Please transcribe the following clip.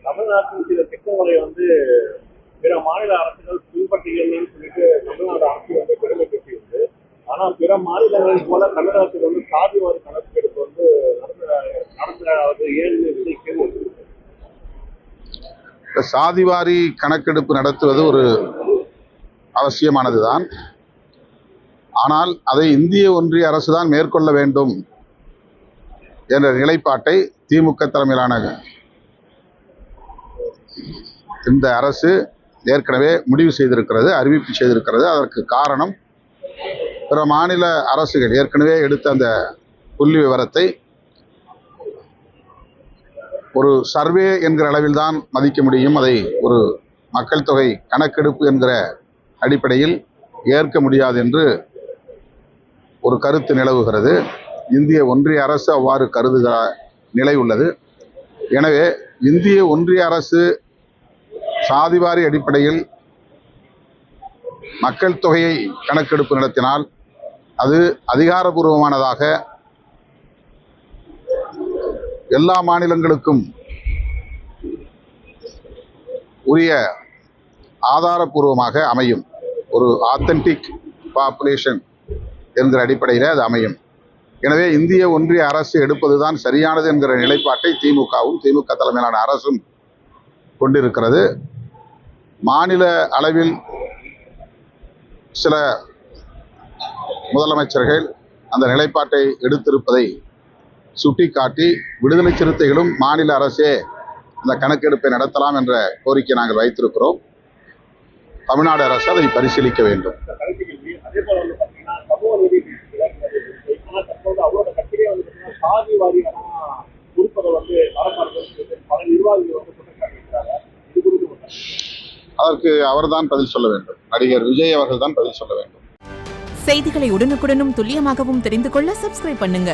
தமிழ்நாட்டின் சில திட்டங்களை வந்து பிற மாநில அரசுகள் பின்பற்றுகிறதுன்னு சொல்லிட்டு தமிழ்நாடு அரசு வந்து பெருமை பெற்றிருக்கு. ஆனா பிற மாநிலங்கள் போல தமிழகத்தில் வந்து சாதிவாரி கணக்கெடுப்பு வந்து நடத்துறது ஏன்னு கேள்வி. சாதிவாரி கணக்கெடுப்பு நடத்துவது ஒரு அவசியமானதுதான். ஆனால் அதை இந்திய ஒன்றிய அரசுதான் மேற்கொள்ள வேண்டும் என்ற நிலைப்பாட்டை திமுக தலைமையிலான இந்த அரசு ஏற்கனவே முடிவு செய்திருக்கிறது, அறிவிப்பு செய்திருக்கிறது. அதற்கு காரணம் பிற மாநில அரசுகள் ஏற்கனவே எடுத்த அந்த புள்ளி விவரத்தை ஒரு சர்வே என்கிற அளவில் தான் மதிக்க முடியும். அதை ஒரு மக்கள் தொகை கணக்கெடுப்பு என்கிற அடிப்படையில் ஏற்க முடியாது என்று ஒரு கருத்து நிலவுகிறது. இந்திய ஒன்றிய அரசு அவ்வாறு கருதுகிற நிலை உள்ளது. எனவே இந்திய ஒன்றிய அரசு சாதிவாரி அடிப்படையில் மக்கள் தொகையை கணக்கெடுப்பு நடத்தினால் அது அதிகாரபூர்வமானதாக எல்லா மாநிலங்களுக்கும் உரிய ஆதாரபூர்வமாக அமையும். ஒரு ஆத்தென்டிக் பாப்புலேஷன் என்கிற அடிப்படையில் அது அமையும். எனவே இந்திய ஒன்றிய அரசு எடுப்பதுதான் சரியானது என்கிற நிலைப்பாட்டை திமுகவும் திமுக தலைமையிலான அரசும் கொண்டிருக்கிறது. மாநில அளவில் சில முதலமைச்சர்கள் அந்த நிலைப்பாட்டை எடுத்திருப்பதை சுட்டிக்காட்டி விடுதலை சிறுத்தைகளும் மாநில அரசே அந்த கணக்கெடுப்பை நடத்தலாம் என்ற கோரிக்கை நாங்கள் வைத்திருக்கிறோம். தமிழ்நாடு அரசு அதை பரிசீலிக்க வேண்டும். அதற்கு அவர்தான் பதில் சொல்ல வேண்டும். நடிகர் விஜய் அவர்கள் தான் பதில் சொல்ல வேண்டும். செய்திகளை உடனுக்குடனும் துல்லியமாகவும் தெரிந்து கொள்ள சப்ஸ்கிரைப் பண்ணுங்க.